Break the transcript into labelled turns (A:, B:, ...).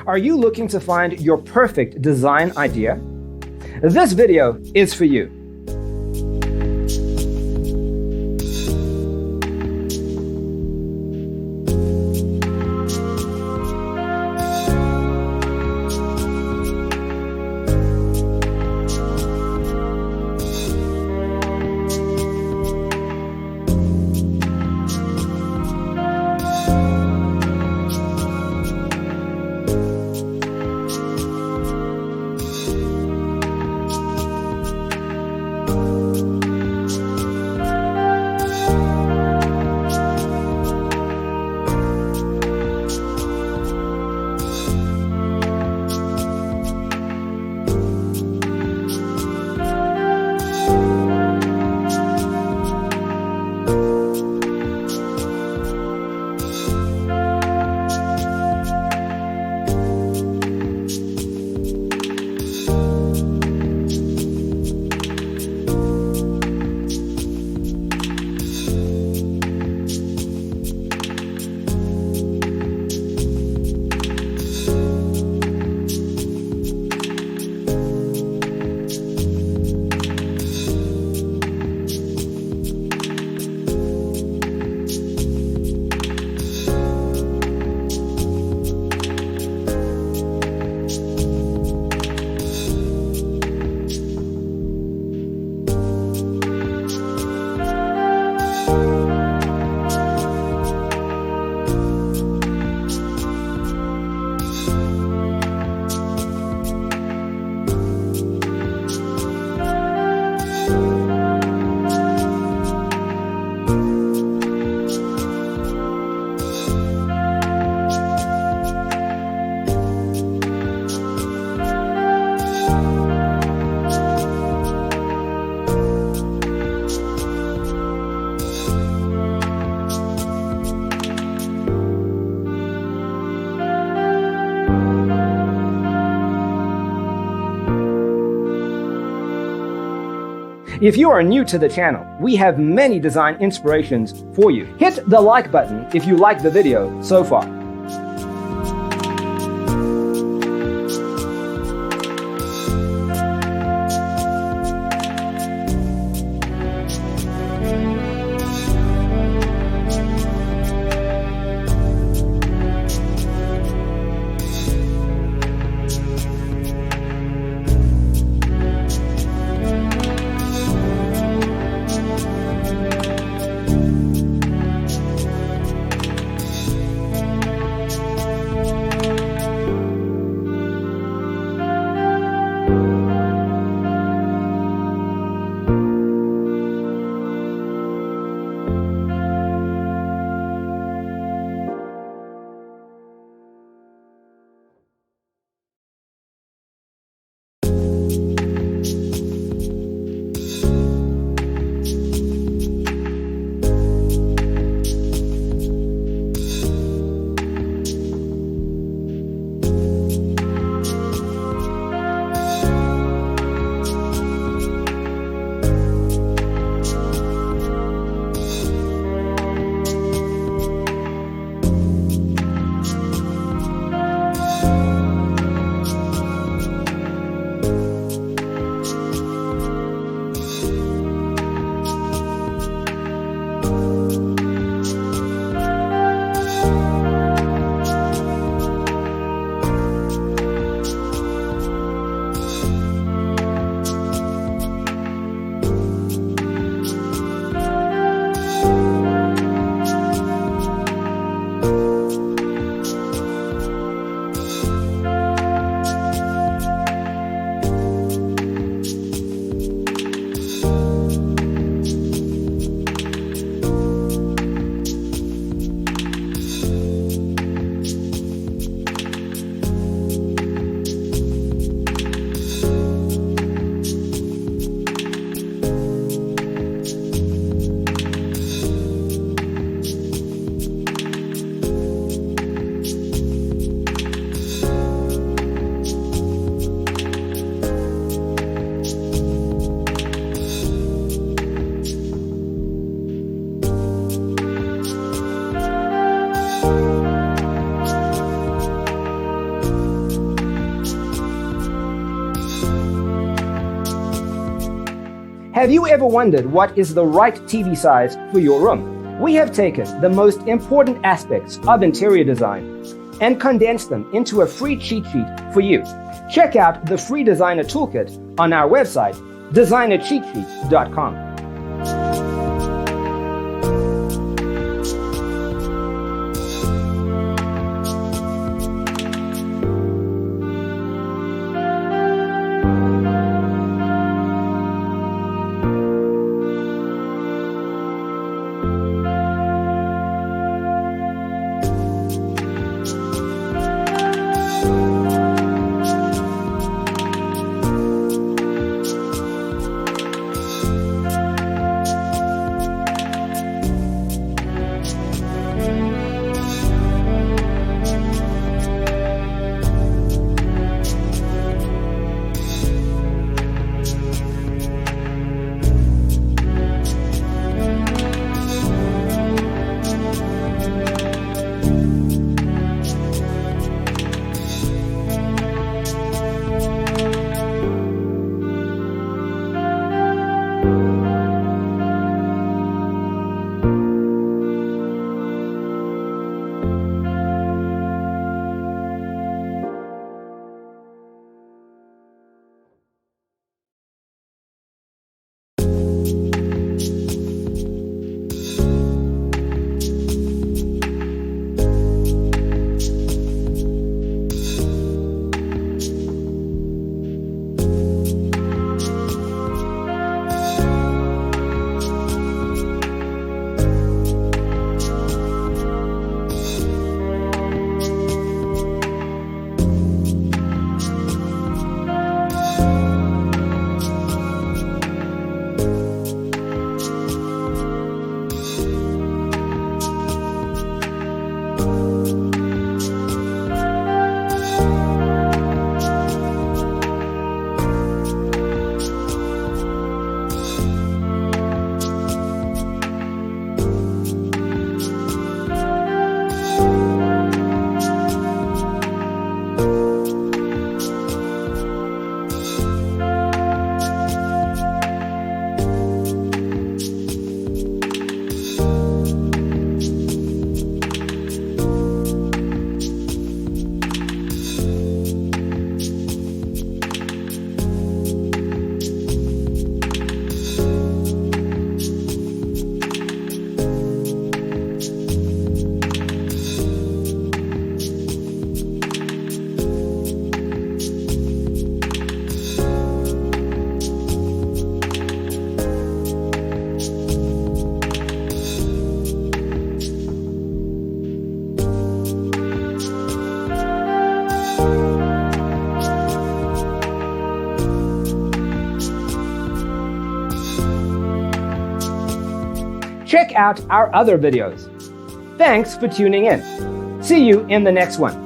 A: Are you looking to find your perfect design idea? This video is for you. If you are new to the channel, we have many design inspirations for you. Hit the like button if you like the video so far. Have you ever wondered what is the right TV size for your room? We have taken the most important aspects of interior design and condensed them into a free cheat sheet for you. Check out the free designer toolkit on our website, designercheatsheet.com. Check out our other videos. Thanks for tuning in. See you in the next one.